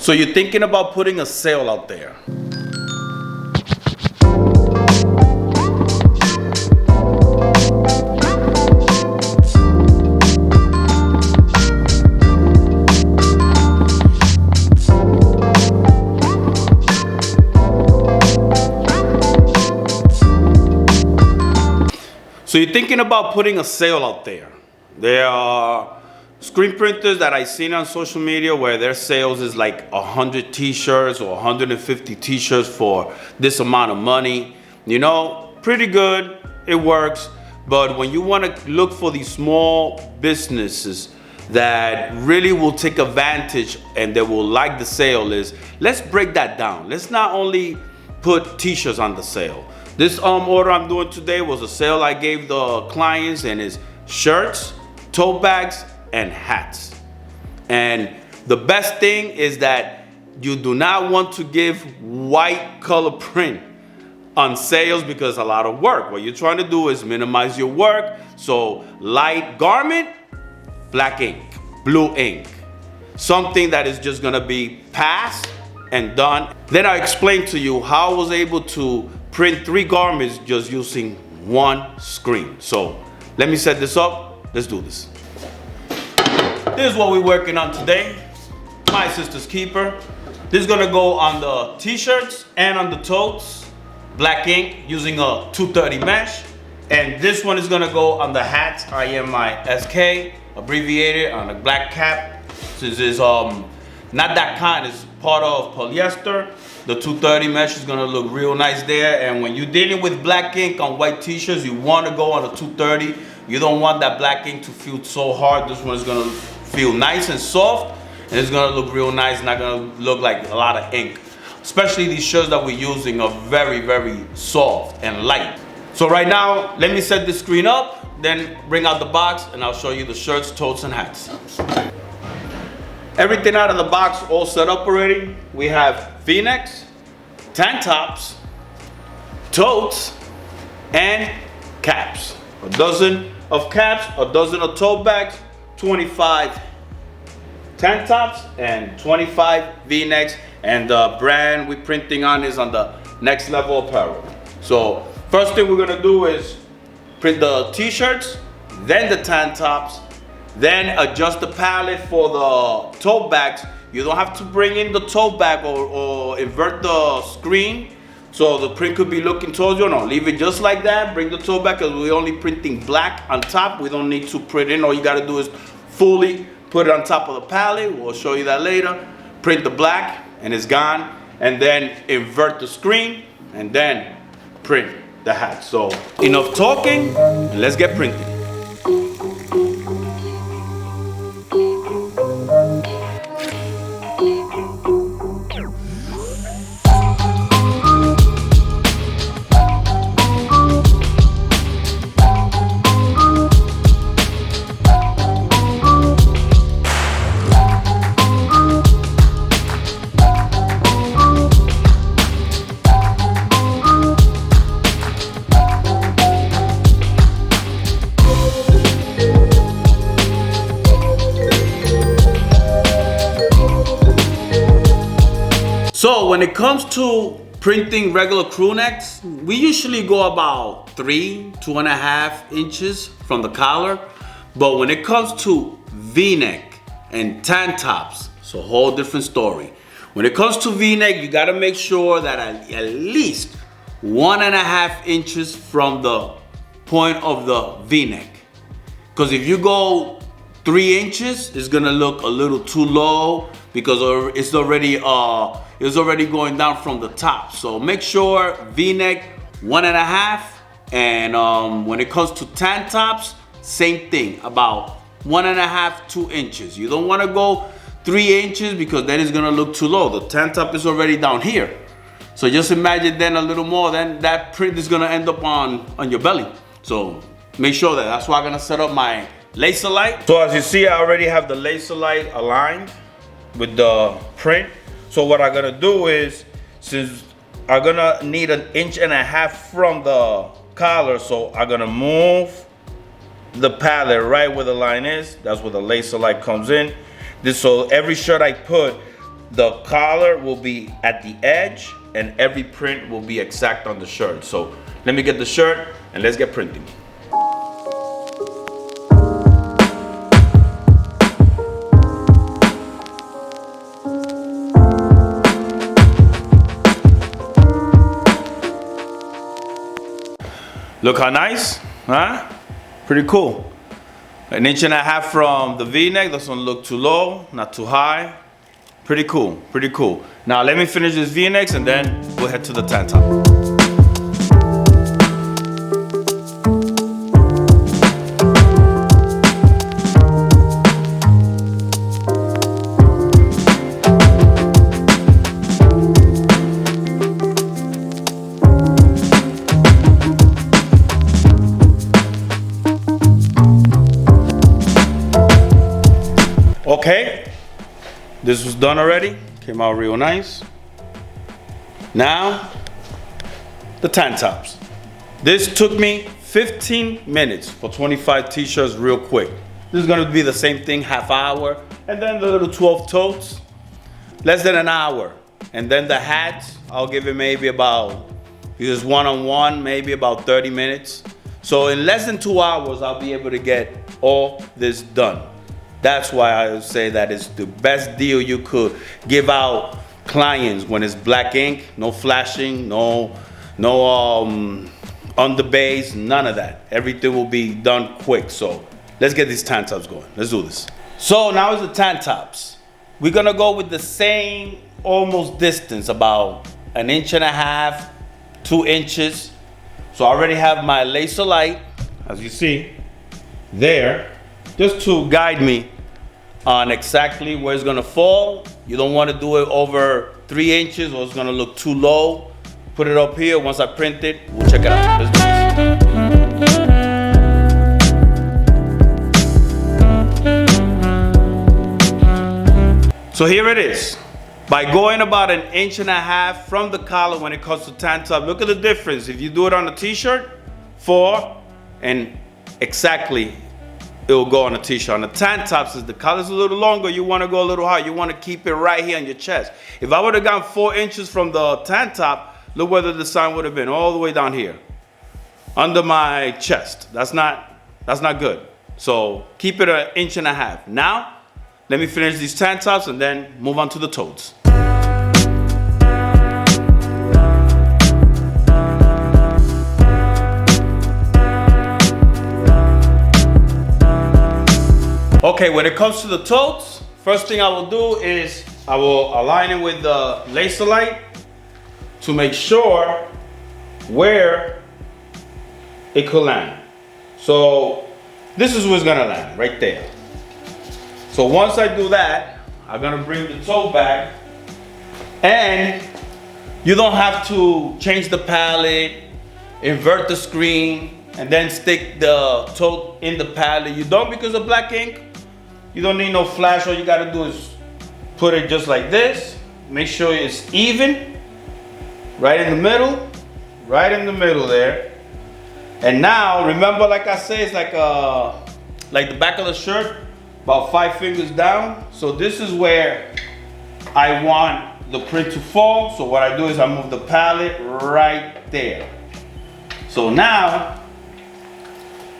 So you're thinking about putting a sale out there. So you're thinking about putting a sale out there. There are screen printers that I've seen on social media where their sales is like 100 t-shirts or 150 t-shirts for this amount of money. You know, pretty good, it works. But when you want to look for these small businesses that really will take advantage and that will like the sale, let's break that down. Let's not only put t-shirts on the sale. This order I'm doing today was a sale I gave the clients, and it's shirts, tote bags, and hats. And the best thing is that you do not want to give white color print on sales because it's a lot of work. What you're trying to do is minimize your work. So light garment, black ink, blue ink. Something that is just gonna be passed and done. Then I explained to you how I was able to print 3 garments just using 1 screen. So let me set this up. Let's do this. This is what we're working on today. My sister's keeper. This is gonna go on the t-shirts and on the totes. Black ink using a 230 mesh. And this one is gonna go on the hats. I am my SK abbreviated on a black cap. This is not that kind, it's part of polyester. The 230 mesh is gonna look real nice there. And when you're dealing with black ink on white t-shirts, you wanna go on a 230. You don't want that black ink to feel so hard. This one is gonna feel nice and soft, and it's gonna look real nice, not gonna look like a lot of ink. Especially these shirts that we're using are very, very soft and light. So right now, let me set this screen up, then bring out the box, and I'll show you the shirts, totes, and hats. Everything out of the box all set up already. We have V-necks, tank tops, totes, and caps. A dozen of caps, a dozen of tote bags, 25 tank tops, and 25 V-necks. And the brand we're printing on is on the Next Level Apparel. So first thing we're gonna do is print the t-shirts, then the tank tops, then adjust the palette for the tote bags. You don't have to bring in the tote bag or invert the screen so the print could be looking towards you. No, leave it just like that. Bring the tote bag because we're only printing black on top. We don't need to print in. All you gotta do is fully put it on top of the palette. We'll show you that later. Print the black and it's gone. And then invert the screen and then print the hat. So enough talking, let's get printing. So when it comes to printing regular crew necks, we usually go about 2.5 inches from the collar. But when it comes to V-neck and tank tops, it's a whole different story. When it comes to V-neck, you gotta make sure that at least 1.5 inches from the point of the V-neck. Because if you go 3 inches, it's gonna look a little too low because it's already going down from the top. So make sure V-neck 1.5, and when it comes to tank tops, same thing, about 1.5, 2 inches. You don't want to go 3 inches because then it's gonna look too low. The tank top is already down here. So just imagine then a little more, then that print is gonna end up on your belly. So make sure that's why I'm gonna set up my laser light. So as you see, I already have the laser light aligned with the print. So what I'm gonna do is, since I'm gonna need 1.5 inches from the collar, so I'm gonna move the palette right where the line is. That's where the laser light comes in. So every shirt I put, the collar will be at the edge and every print will be exact on the shirt. So let me get the shirt and let's get printing. Look how nice, huh? Pretty cool. 1.5 inches from the V-neck, doesn't look too low, not too high. Pretty cool, pretty cool. Now let me finish this V-necks and then we'll head to the tank top. Okay, this was done already. Came out real nice. Now, the tank tops. This took me 15 minutes for 25 t-shirts real quick. This is gonna be the same thing, half hour. And then the little 12 totes, less than an hour. And then the hats, I'll give it maybe about, because one-on-one, maybe about 30 minutes. So in less than 2 hours, I'll be able to get all this done. That's why I would say that it's the best deal you could give out clients when it's black ink, no flashing, no underbays, none of that. Everything will be done quick. So let's get these tank tops going. Let's do this. So now is the tank tops. We're gonna go with the same almost distance, about 1.5 inches, 2 inches. So I already have my laser light, as you see, there, just to guide me on exactly where it's gonna fall. You don't wanna do it over 3 inches or it's gonna look too low. Put it up here. Once I print it, we'll check it out. Let's do this. So here it is. By going about 1.5 inches from the collar when it comes to tank top, look at the difference. If you do it on a t-shirt, 4, and exactly it will go on a t-shirt. On the tank tops, is the collar's a little longer, you want to go a little higher. You want to keep it right here on your chest. If I would have gone 4 inches from the tank top, look where the design would have been, all the way down here, under my chest. That's not good. So keep it 1.5 inches. Now, let me finish these tank tops and then move on to the totes. Okay, when it comes to the totes, first thing I will do is I will align it with the laser light to make sure where it could land. So this is where it's gonna land, right there. So once I do that, I'm gonna bring the tote back, and you don't have to change the palette, invert the screen, and then stick the tote in the palette. You don't, because of black ink. You don't need no flash. All you gotta do is put it just like this. Make sure it's even, right in the middle there. And now, remember, like I said, it's like the back of the shirt, about 5 fingers down. So this is where I want the print to fall. So what I do is I move the palette right there. So now,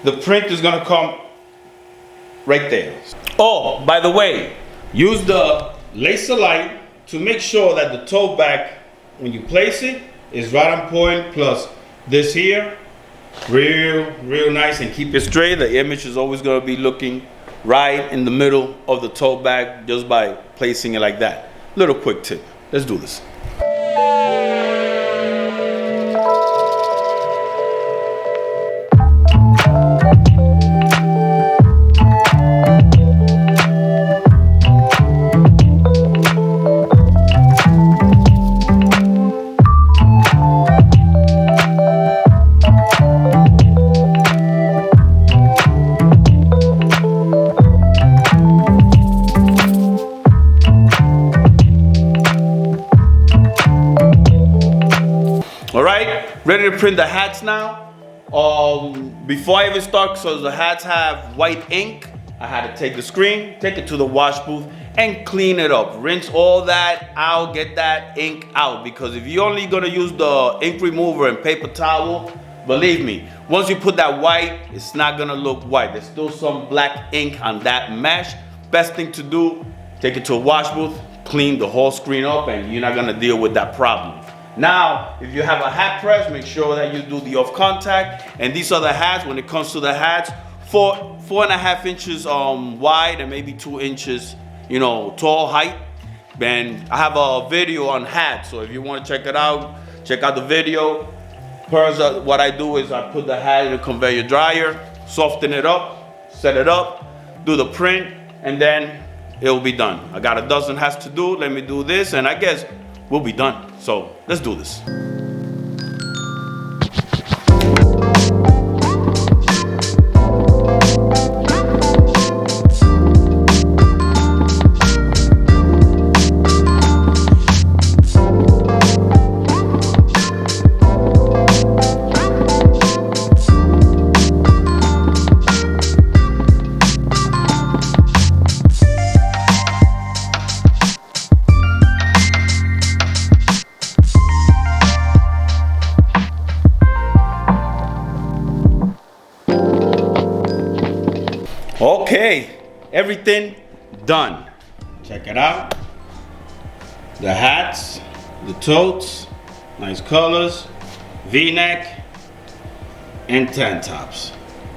the print is gonna come right there. Oh, by the way, use the laser light to make sure that the tote bag, when you place it, is right on point, plus this here, real nice, and keep it straight. The image is always gonna be looking right in the middle of the tote bag just by placing it like that. Little quick tip. Let's do this. Ready to print the hats now. Before I even start, so the hats have white ink, I I had to take the screen, take it to the wash booth, and clean it up. Rinse all that out, get that ink out. Because if you're only gonna use the ink remover and paper towel, believe me, once you put that white, it's not gonna look white. There's still some black ink on that mesh. Best thing to do, take it to a wash booth, clean the whole screen up, and you're not gonna deal with that problem. Now, if you have a hat press, make sure that you do the off contact. And these are the hats. When it comes to the hats, 4.5 inches wide and maybe 2 inches, tall height. And I have a video on hats, so if you want to check it out, check out the video. First, what I do is I put the hat in a conveyor dryer, soften it up, set it up, do the print, and then it'll be done. I got a dozen hats to do. Let me do this, and I guess we'll be done. So let's do this. Okay, everything done. Check it out. The hats, the totes, nice colors, V-neck, and tank tops.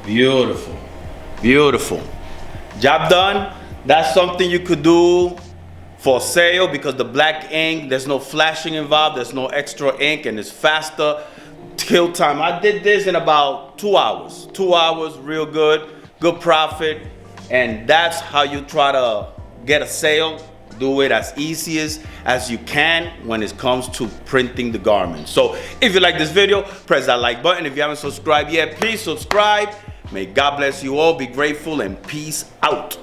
Beautiful, beautiful. Job done. That's something you could do for sale because the black ink, there's no flashing involved, there's no extra ink, and it's faster. Kill time. I did this in about 2 hours. 2 hours, real good. Good profit, and that's how you try to get a sale. Do it as easy as you can when it comes to printing the garment. So if you like this video, press that like button. If you haven't subscribed yet, please subscribe. May God bless you all. Be grateful and peace out.